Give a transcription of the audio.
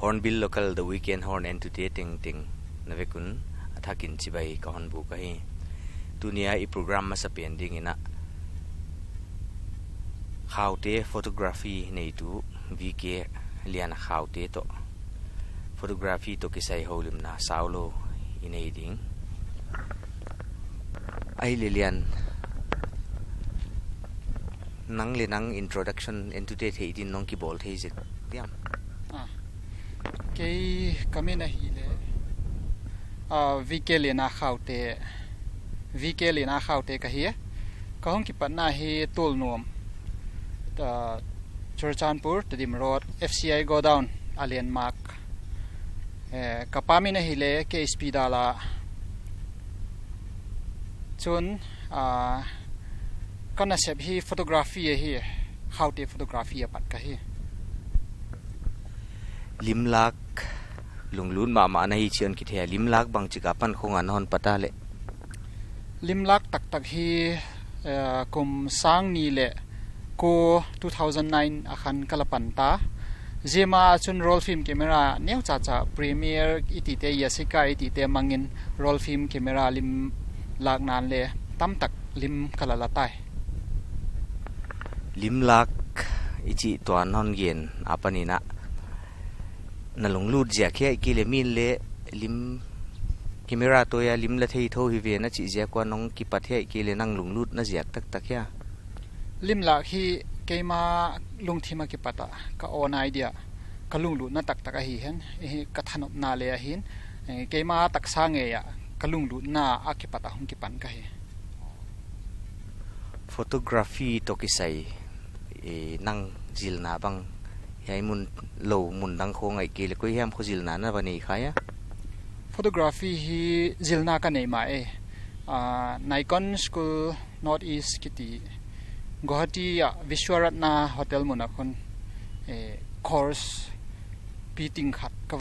Hornbill local the weekend horn entertaining ting navekun athakin chibai ka honbu ka hi tunia I program ma sa pending ina khaute photography nei tu vk lian khaute to photography to kisai holim na saulo inei ding ai lilian nang le nang introduction entertain thei din nong ki bol thei jik tiam cái comment này là VK Lena Khaute cái gì có không kịp na hi tool nuông Churchanpur Tadim Road FCI go down Alien Mark kapami này là cái speed ala chun concept hi photography hi Khaute photography pat cái hi limlak lunglun ma na hi chian ki the limlak bang chika pan khong an hon pata le limlak tak hi kum sang ni le ko 2009 akhan kalapan ta zema chun roll film camera neu cha premier itite yasika itite mangin roll film camera lim lak nan le tam tak lim kalala tai limlak ichi to non gen apanina na lunglut zia khe ki le min le lim camera to ya lim la thei tho hi ve na chi zia kwa nong ki pathe ki le nang lunglut na zia tak ya lim la hi keima lungthima ki pata ka on idea ka lunglut na tak hi hen ka thanop na le hin keima tak sange ya ka lunglut na aki pata hung ki pan ka hi photography to ki sai nang zil na bang yai mun lo mun dang kho ngai ki le koi ham khojil na na bani khaya photography hi zilna ka nei ma Nikon school north east kiti Guwahati Vishwaratna hotel munakhon course meeting khat ka